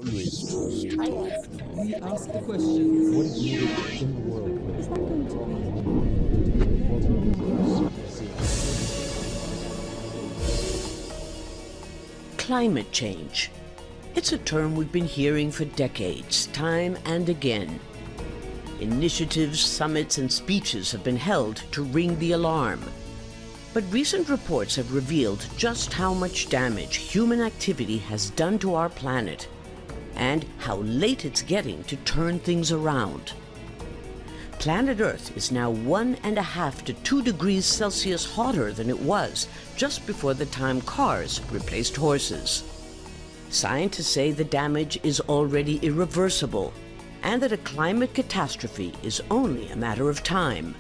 Luis. We ask the question, what is needed in the world? Climate change. It's a term we've been hearing for decades, time and again. Initiatives, summits, and speeches have been held to ring the alarm. But recent reports have revealed just how much damage human activity has done to our planet, and how late it's getting to turn things around. Planet Earth is now 1.5 to 2 degrees Celsius hotter than it was just before the time cars replaced horses. Scientists say the damage is already irreversible, and that a climate catastrophe is only a matter of time.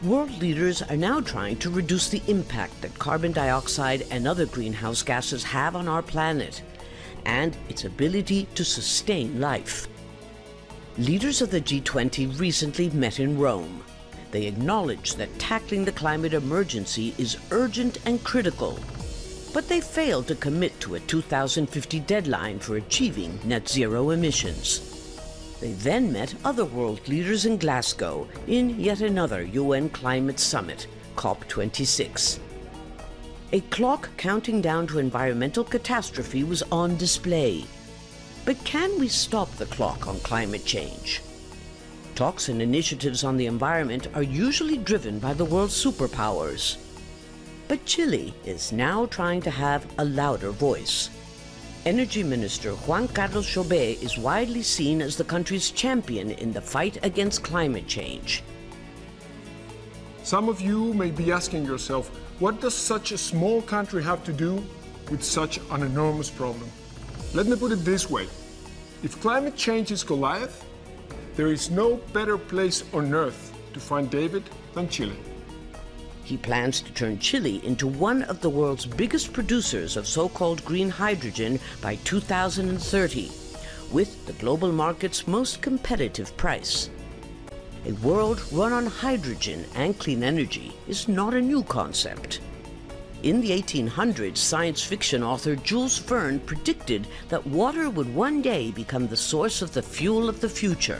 World leaders are now trying to reduce the impact that carbon dioxide and other greenhouse gases have on our planet, and its ability to sustain life. Leaders of the G20 recently met in Rome. They acknowledged that tackling the climate emergency is urgent and critical, but they failed to commit to a 2050 deadline for achieving net zero emissions. They then met other world leaders in Glasgow in yet another UN climate summit, COP26. A clock counting down to environmental catastrophe was on display. But can we stop the clock on climate change? Talks and initiatives on the environment are usually driven by the world's superpowers. But Chile is now trying to have a louder voice. Energy Minister Juan Carlos Jobet is widely seen as the country's champion in the fight against climate change. Some of you may be asking yourself, what does such a small country have to do with such an enormous problem? Let me put it this way. If climate change is Goliath, there is no better place on earth to find David than Chile. He plans to turn Chile into one of the world's biggest producers of so-called green hydrogen by 2030, with the global market's most competitive price. A world run on hydrogen and clean energy is not a new concept. In the 1800s, science fiction author Jules Verne predicted that water would one day become the source of the fuel of the future.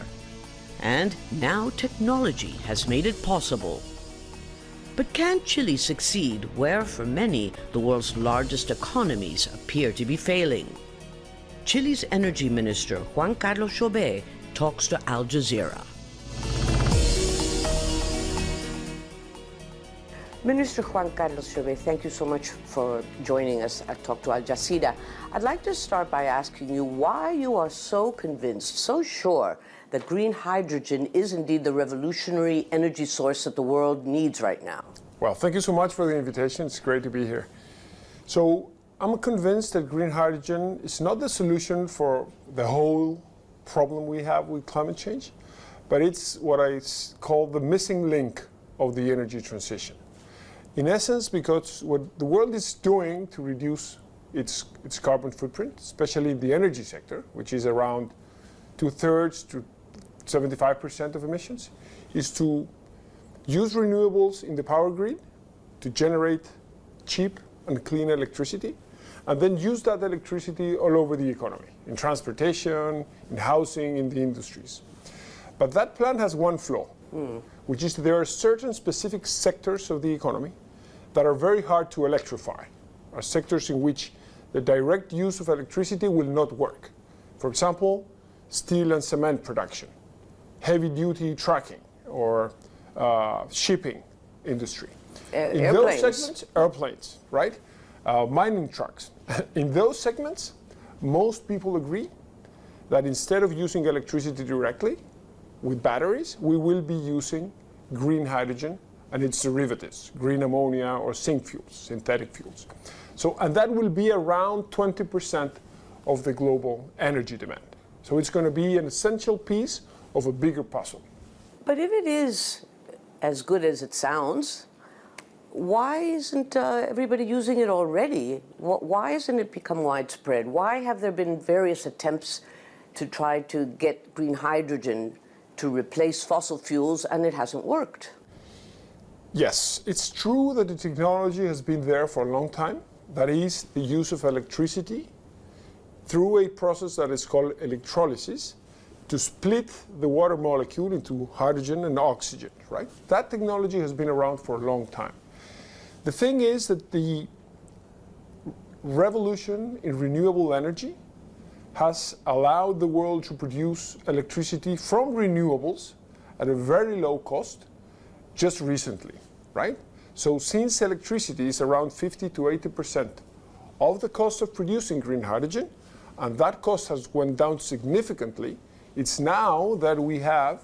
And now technology has made it possible. But can Chile succeed where, for many, the world's largest economies appear to be failing? Chile's Energy Minister Juan Carlos Jobet talks to Al Jazeera. Minister Juan Carlos Jobet, thank you so much for joining us at Talk to Al Jazeera. I'd like to start by asking you why you are so convinced, so sure, that green hydrogen is indeed the revolutionary energy source that the world needs right now. Well, thank you so much for the invitation. It's great to be here. So I'm convinced that green hydrogen is not the solution for the whole problem we have with climate change, but it's what I call the missing link of the energy transition. In essence, because what the world is doing to reduce its carbon footprint, especially in the energy sector, which is around 2/3 to 75% of emissions, is to use renewables in the power grid to generate cheap and clean electricity, and then use that electricity all over the economy, in transportation, in housing, in the industries. But that plan has one flaw, which is that there are certain specific sectors of the economy that are very hard to electrify, are sectors in which the direct use of electricity will not work. For example, steel and cement production, heavy-duty trucking, or shipping industry. In Airplanes. those segments, airplanes, right? Mining trucks. In those segments, most people agree that instead of using electricity directly with batteries, we will be using green hydrogen and its derivatives, green ammonia or sync fuels, synthetic fuels. So, and that will be around 20% of the global energy demand. So it's going to be an essential piece of a bigger puzzle. But if it is as good as it sounds, why isn't everybody using it already? Why hasn't it become widespread? Why have there been various attempts to try to get green hydrogen to replace fossil fuels and it hasn't worked? Yes, it's true that the technology has been there for a long time. That is, the use of electricity through a process that is called electrolysis to split the water molecule into hydrogen and oxygen, right? That technology has been around for a long time. The thing is that the revolution in renewable energy has allowed the world to produce electricity from renewables at a very low cost just recently, right? So since electricity is around 50 to 80% of the cost of producing green hydrogen, and that cost has went down significantly, it's now that we have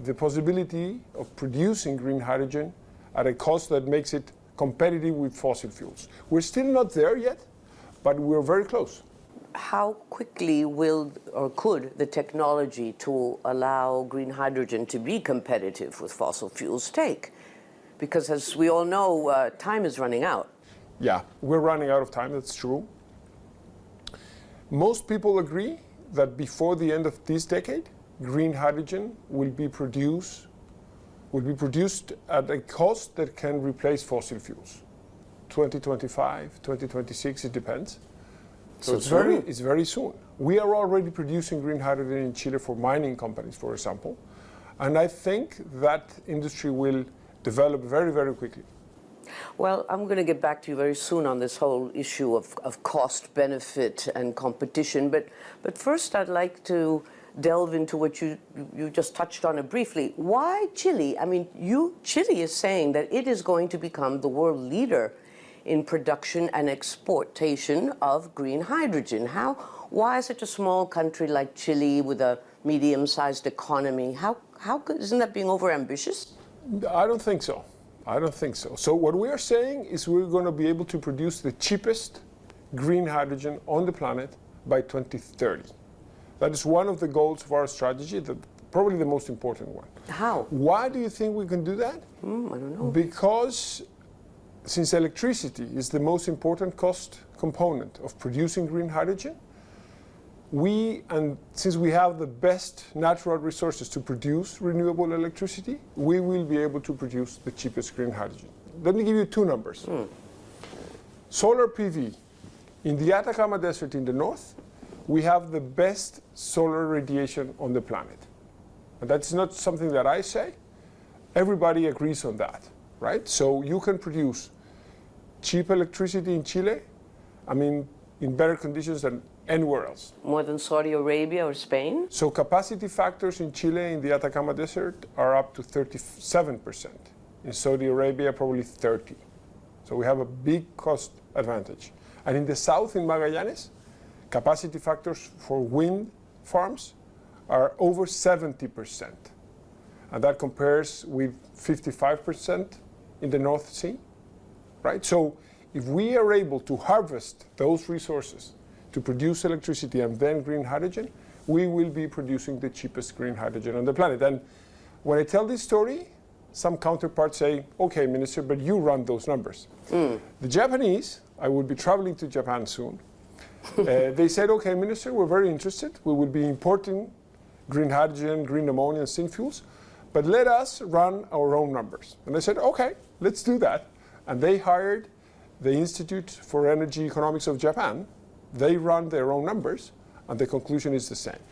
the possibility of producing green hydrogen at a cost that makes it competitive with fossil fuels. We're still not there yet, but we're very close. How quickly will or could the technology to allow green hydrogen to be competitive with fossil fuels take? Because as we all know, time is running out. Yeah, we're running out of time, that's true. Most people agree that before the end of this decade, green hydrogen will be produced at a cost that can replace fossil fuels. 2025, 2026, it depends. So it's very soon. We are already producing green hydrogen in Chile for mining companies, for example. And I think that industry will develop very, very quickly. Well, I'm going to get back to you very soon on this whole issue of cost, benefit, and competition. But first, I'd like to delve into what you just touched on it briefly. Why Chile? I mean, Chile is saying that it is going to become the world leader in production and exportation of green hydrogen. Why such a small country like Chile with a medium-sized economy? How good, isn't that being overambitious? I don't think so. I don't think so. So what we are saying is we're going to be able to produce the cheapest green hydrogen on the planet by 2030. That is one of the goals of our strategy, probably the most important one. How? Why do you think we can do that? I don't know. Because since electricity is the most important cost component of producing green hydrogen, since we have the best natural resources to produce renewable electricity, we will be able to produce the cheapest green hydrogen. Let me give you two numbers. Solar PV. In the Atacama Desert in the north, we have the best solar radiation on the planet. And that's not something that I say. Everybody agrees on that, right? So you can produce cheap electricity in Chile, in better conditions than anywhere else. More than Saudi Arabia or Spain? So capacity factors in Chile in the Atacama Desert are up to 37%. In Saudi Arabia, probably 30%. So we have a big cost advantage. And in the south, in Magallanes, capacity factors for wind farms are over 70%. And that compares with 55% in the North Sea, right? So if we are able to harvest those resources to produce electricity and then green hydrogen, we will be producing the cheapest green hydrogen on the planet. And when I tell this story, some counterparts say, okay, Minister, but you run those numbers. The Japanese, I will be traveling to Japan soon, they said, okay, Minister, we're very interested. We will be importing green hydrogen, green ammonia, and synfuels, but let us run our own numbers. And I said, okay, let's do that. And they hired the Institute for Energy Economics of Japan. They run their own numbers, and the conclusion is the same.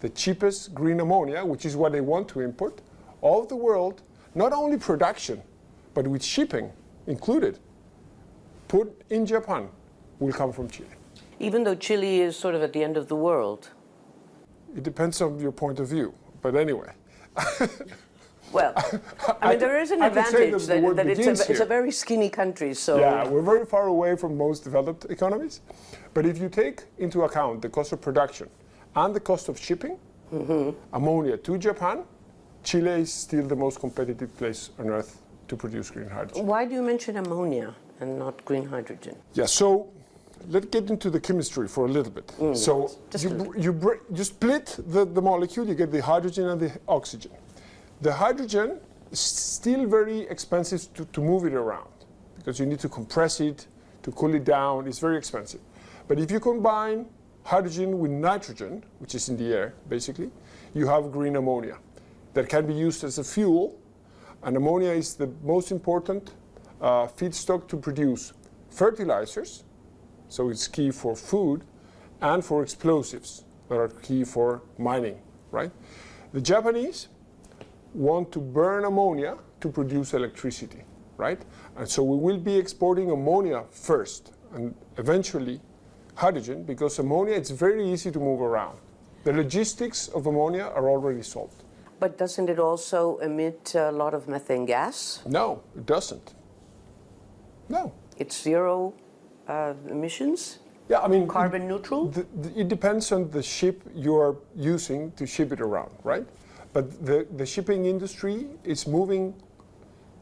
The cheapest green ammonia, which is what they want to import, all of the world, not only production, but with shipping included, put in Japan, will come from Chile. Even though Chile is sort of at the end of the world? It depends on your point of view, but anyway. Well, there is an advantage that it's a very skinny country, so... Yeah, we're very far away from most developed economies. But if you take into account the cost of production and the cost of shipping ammonia to Japan, Chile is still the most competitive place on earth to produce green hydrogen. Why do you mention ammonia and not green hydrogen? Yeah, so let's get into the chemistry for a little bit. So you split the molecule, you get the hydrogen and the oxygen. The hydrogen is still very expensive to move it around because you need to compress it, to cool it down. It's very expensive. But if you combine hydrogen with nitrogen, which is in the air, basically, you have green ammonia that can be used as a fuel. And ammonia is the most important feedstock to produce fertilizers, so it's key for food, and for explosives that are key for mining, right? The Japanese want to burn ammonia to produce electricity, right? And so we will be exporting ammonia first and eventually hydrogen, because ammonia, it's very easy to move around. The logistics of ammonia are already solved. But doesn't it also emit a lot of methane gas? No, it doesn't. No. It's zero emissions? Yeah, I mean, carbon neutral? It depends on the ship you're using to ship it around, right? But the shipping industry is moving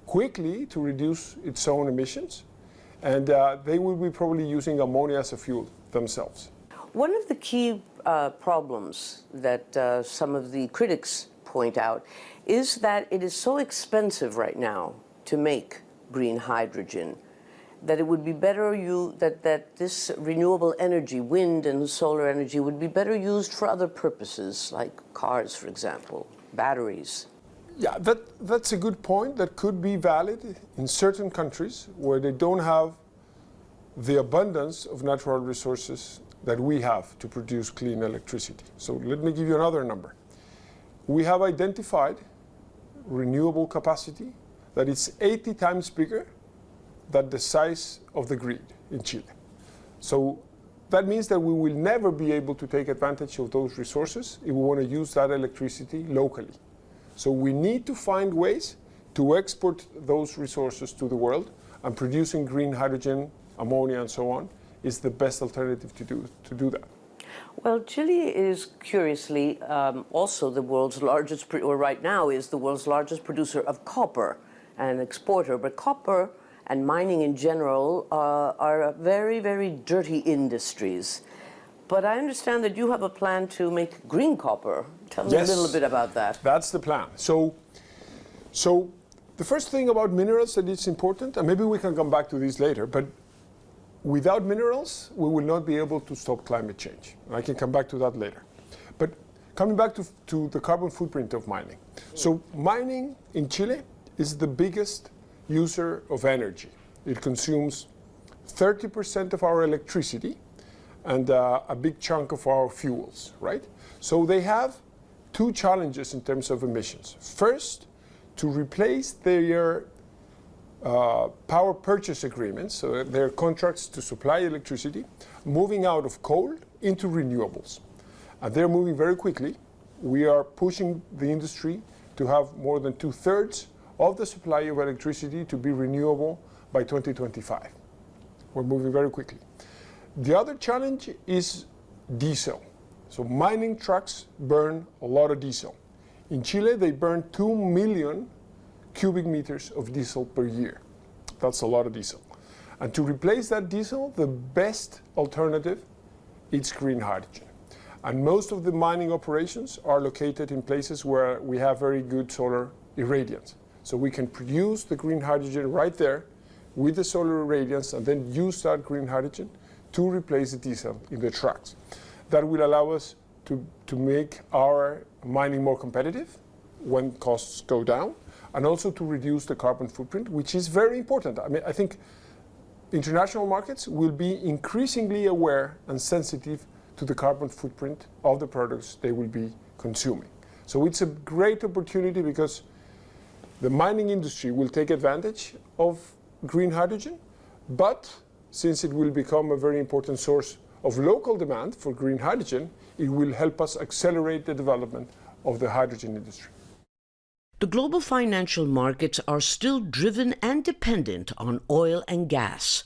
quickly to reduce its own emissions, and they will be probably using ammonia as a fuel themselves. One of the key problems that some of the critics point out is that it is so expensive right now to make green hydrogen that it would be better that this renewable energy, wind and solar energy, would be better used for other purposes, like cars, for example, batteries. Yeah, that's a good point. That could be valid in certain countries where they don't have the abundance of natural resources that we have to produce clean electricity. So let me give you another number. We have identified renewable capacity that is 80 times bigger than the size of the grid in Chile. So that means that we will never be able to take advantage of those resources if we want to use that electricity locally. So we need to find ways to export those resources to the world, and producing green hydrogen, ammonia and so on is the best alternative to do that. Well, Chile is curiously also the world's largest, or right now is the world's largest producer of copper and exporter. But copper and mining in general are very, very dirty industries. But I understand that you have a plan to make green copper. Tell me a little bit about that. That's the plan. So the first thing about minerals that is important, and maybe we can come back to this later, but without minerals, we will not be able to stop climate change. I can come back to that later. But coming back to the carbon footprint of mining. So mining in Chile is the biggest user of energy. It consumes 30% of our electricity and a big chunk of our fuels, right? So they have two challenges in terms of emissions. First, to replace their power purchase agreements, so their contracts to supply electricity, moving out of coal into renewables. And they're moving very quickly. We are pushing the industry to have more than 2/3 of the supply of electricity to be renewable by 2025. We're moving very quickly. The other challenge is diesel. So mining trucks burn a lot of diesel. In Chile, they burn 2 million cubic meters of diesel per year. That's a lot of diesel. And to replace that diesel, the best alternative is green hydrogen. And most of the mining operations are located in places where we have very good solar irradiance. So we can produce the green hydrogen right there with the solar irradiance and then use that green hydrogen to replace the diesel in the trucks. That will allow us to make our mining more competitive when costs go down, and also to reduce the carbon footprint, which is very important. I mean, I think international markets will be increasingly aware and sensitive to the carbon footprint of the products they will be consuming. So it's a great opportunity because the mining industry will take advantage of green hydrogen, but since it will become a very important source of local demand for green hydrogen, it will help us accelerate the development of the hydrogen industry. The global financial markets are still driven and dependent on oil and gas.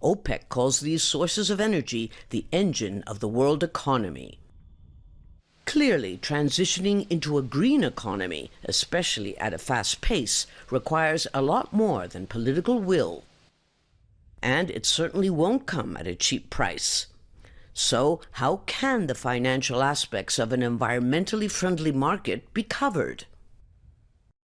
OPEC calls these sources of energy the engine of the world economy. Clearly, transitioning into a green economy, especially at a fast pace, requires a lot more than political will. And it certainly won't come at a cheap price. So, how can the financial aspects of an environmentally friendly market be covered?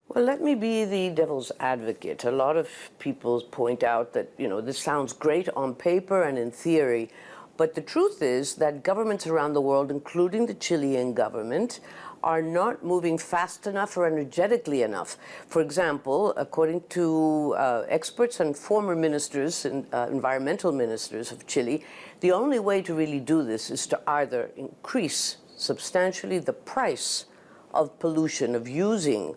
Well, let me be the devil's advocate. A lot of people point out that, this sounds great on paper and in theory, But the truth is that governments around the world, including the Chilean government, are not moving fast enough or energetically enough. For example, according to experts and former ministers, environmental ministers of Chile, the only way to really do this is to either increase substantially the price of pollution, of using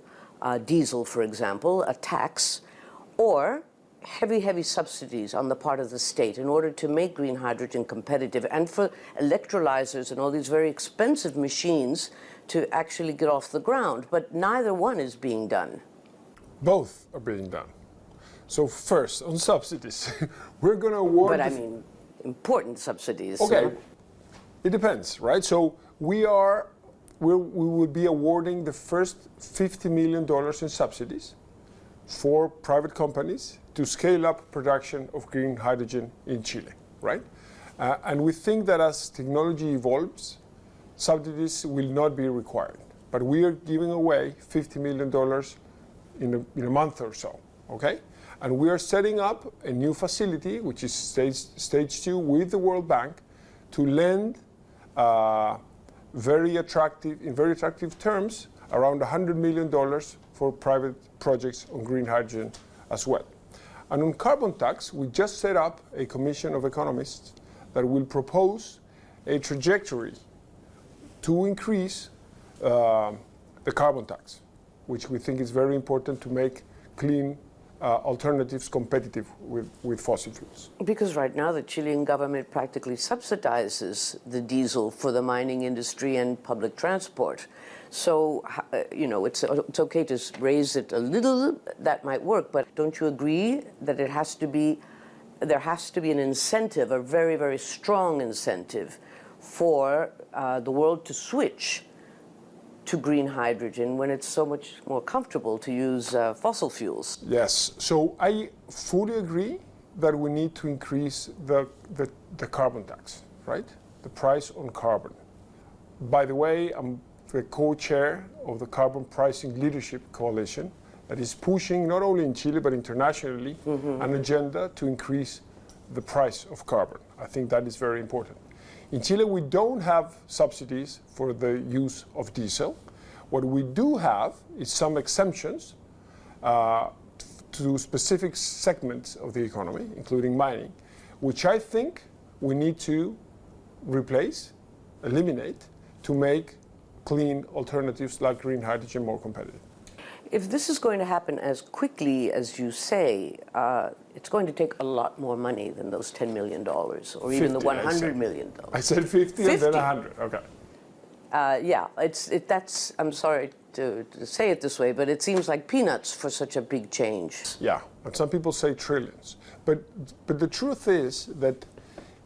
diesel, for example, a tax, or heavy subsidies on the part of the state in order to make green hydrogen competitive, and for electrolyzers and all these very expensive machines to actually get off the ground. But neither one is being done. Both are being done. So first, on subsidies, we're going to award... But I mean, important subsidies. Okay, it depends, right? So we will be awarding the first $50 million in subsidies for private companies to scale up production of green hydrogen in Chile, right? And we think that as technology evolves, subsidies will not be required. But we are giving away $50 million in a month or so, okay? And we are setting up a new facility, which is stage 2 with the World Bank, to lend in very attractive terms, around $100 million for private projects on green hydrogen as well. And on carbon tax, we just set up a commission of economists that will propose a trajectory to increase the carbon tax, which we think is very important to make clean alternatives competitive with fossil fuels. Because right now the Chilean government practically subsidizes the diesel for the mining industry and public transport. So, you know, it's okay to raise it a little, that might work, but don't you agree that there has to be an incentive, a very strong incentive for the world to switch to green hydrogen when it's so much more comfortable to use fossil fuels? Yes, so I fully agree that we need to increase the carbon tax, right? The price on carbon. By the way, I'm the co-chair of the Carbon Pricing Leadership Coalition that is pushing, not only in Chile but internationally, an agenda to increase the price of carbon. I think that is very important. In Chile, we don't have subsidies for the use of diesel. What we do have is some exemptions to specific segments of the economy, including mining, which I think we need to replace, eliminate, to make clean alternatives like green hydrogen more competitive. If this is going to happen as quickly as you say, it's going to take a lot more money than those $10 million, or even the $100 million. I said 50 and then 100, okay. Yeah, that's, I'm sorry to say it this way, but it seems like peanuts for such a big change. Yeah, and some people say trillions. But the truth is that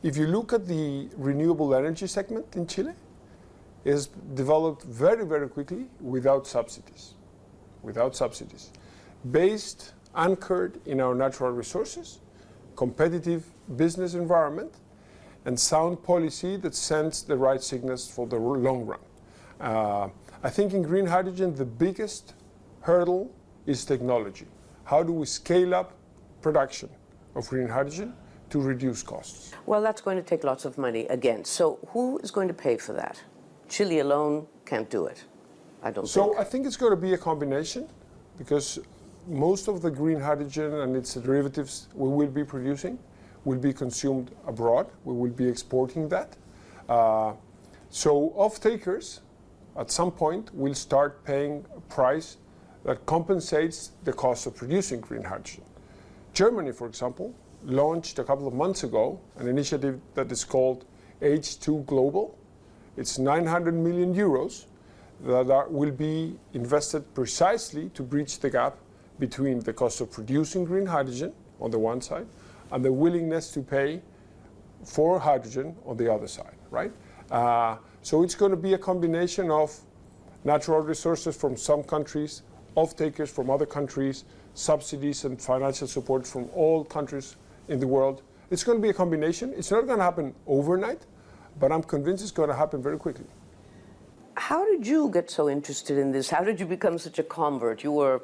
if you look at the renewable energy segment in Chile, it has developed very quickly without subsidies. Based, anchored in our natural resources, competitive business environment, and sound policy that sends the right signals for the long run. I think in green hydrogen, the biggest hurdle is technology. How do we scale up production of green hydrogen to reduce costs? Well, that's going to take lots of money again. So who is going to pay for that? Chile alone can't do it, I don't think. So I think it's going to be a combination, because most of the green hydrogen and its derivatives we will be producing will be consumed abroad. We will be exporting that. So off-takers at some point will start paying a price that compensates the cost of producing green hydrogen. Germany, for example, launched a couple of months ago an initiative that is called H2 Global. It's 900 million euros that will be invested precisely to bridge the gap between the cost of producing green hydrogen on the one side and the willingness to pay for hydrogen on the other side, right? So it's going to be a combination of natural resources from some countries, off-takers from other countries, subsidies and financial support from all countries in the world. It's going to be a combination. It's not going to happen overnight, but I'm convinced it's going to happen very quickly. How did you get so interested in this? How did you become such a convert? You were,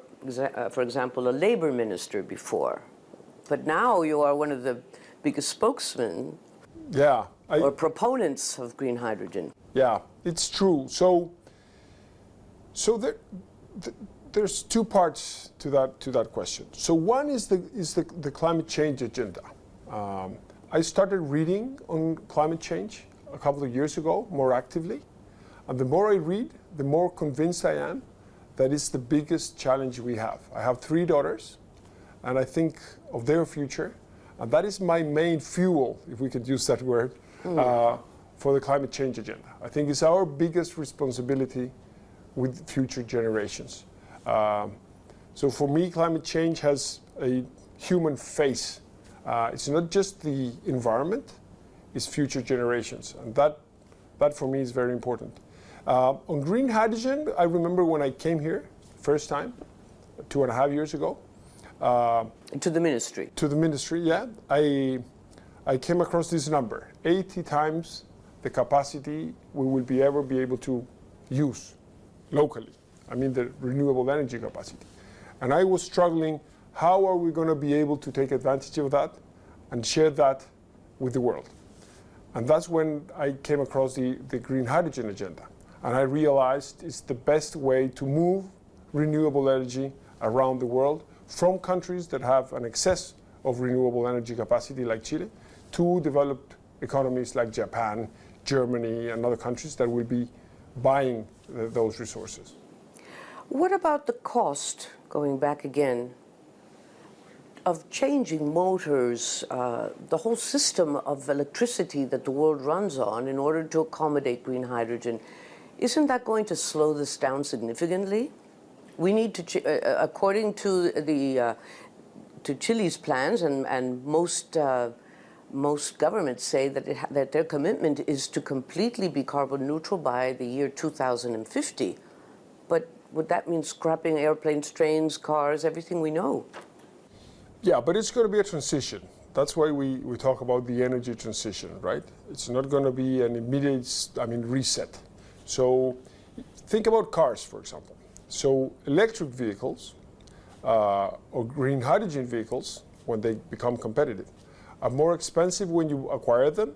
for example, a labor minister before, but now you are one of the biggest spokesmen. Yeah. Or proponents of green hydrogen. Yeah, it's true. So there's two parts to that question. So one is the climate change agenda. I started reading on climate change a couple of years ago more actively, and the more I read, the more convinced I am that it's the biggest challenge we have. I have 3 daughters, and I think of their future, and that is my main fuel, if we could use that word, for the climate change agenda. I think it's our biggest responsibility with future generations. So for me, climate change has a human face. It's not just the environment, it's future generations. And that for me is very important. On green hydrogen, I remember when I came here first time, 2.5 years ago. To the ministry? To the ministry, yeah. I came across this number, 80 times the capacity we will ever be able to use locally. I mean the renewable energy capacity. And I was struggling, how are we going to be able to take advantage of that and share that with the world? And that's when I came across the green hydrogen agenda. And I realized it's the best way to move renewable energy around the world from countries that have an excess of renewable energy capacity like Chile to developed economies like Japan, Germany, and other countries that will be buying those resources. What about the cost, going back again, of changing motors, the whole system of electricity that the world runs on in order to accommodate green hydrogen? Isn't that going to slow this down significantly? We need to, according to to Chile's plans, and most governments say that their commitment is to completely be carbon neutral by the year 2050. But would that mean scrapping airplanes, trains, cars, everything we know? Yeah, but it's going to be a transition. That's why we talk about the energy transition, right? It's not going to be an immediate, reset. So think about cars, for example. So electric vehicles or green hydrogen vehicles, when they become competitive, are more expensive when you acquire them,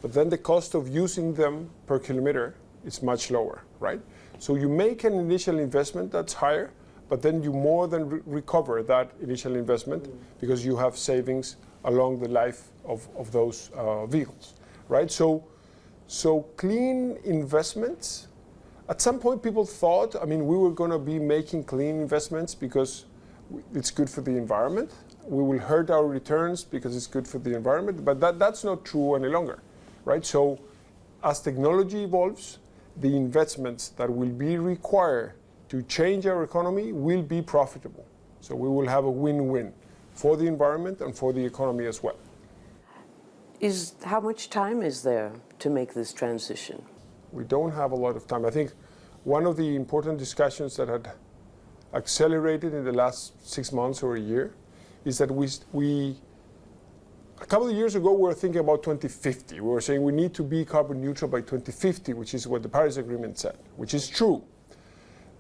but then the cost of using them per kilometer is much lower, right? So you make an initial investment that's higher, but then you more than recover that initial investment because you have savings along the life of those vehicles, right? So clean investments, at some point people thought, we were going to be making clean investments because it's good for the environment. We will hurt our returns because it's good for the environment, but that's not true any longer, right? So as technology evolves, the investments that will be required to change our economy will be profitable. So we will have a win-win for the environment and for the economy as well. How much time is there to make this transition? We don't have a lot of time. I think one of the important discussions that had accelerated in the last 6 months or a year is that a couple of years ago, we were thinking about 2050. We were saying we need to be carbon neutral by 2050, which is what the Paris Agreement said, which is true.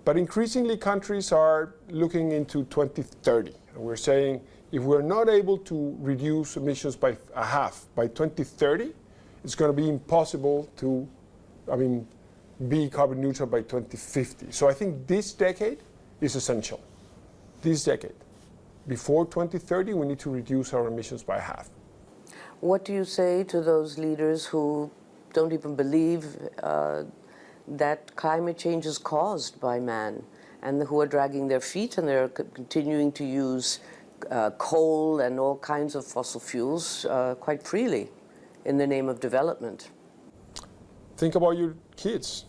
But increasingly, countries are looking into 2030. And we're saying if we're not able to reduce emissions by a half by 2030, it's going to be impossible to, be carbon neutral by 2050. So I think this decade is essential. This decade. Before 2030, we need to reduce our emissions by half. What do you say to those leaders who don't even believe that climate change is caused by man, and who are dragging their feet and they're continuing to use coal and all kinds of fossil fuels quite freely in the name of development? Think about your kids,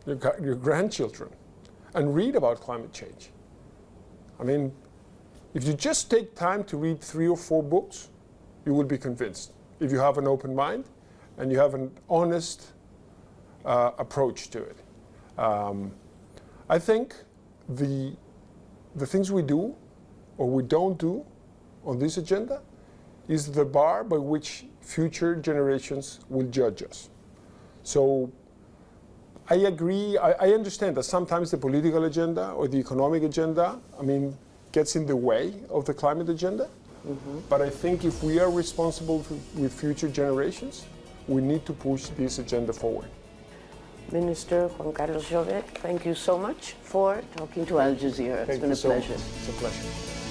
your grandchildren, and read about climate change. If you just take time to read 3 or 4 books, you will be convinced. If you have an open mind and you have an honest approach to it. I think the things we do or we don't do on this agenda is the bar by which future generations will judge us. So I agree, I understand that sometimes the political agenda or the economic agenda, gets in the way of the climate agenda. But I think if we are responsible with future generations, we need to push this agenda forward. Minister Juan Carlos Jobet, thank you so much for talking to Al Jazeera. It's been a pleasure. It's a pleasure.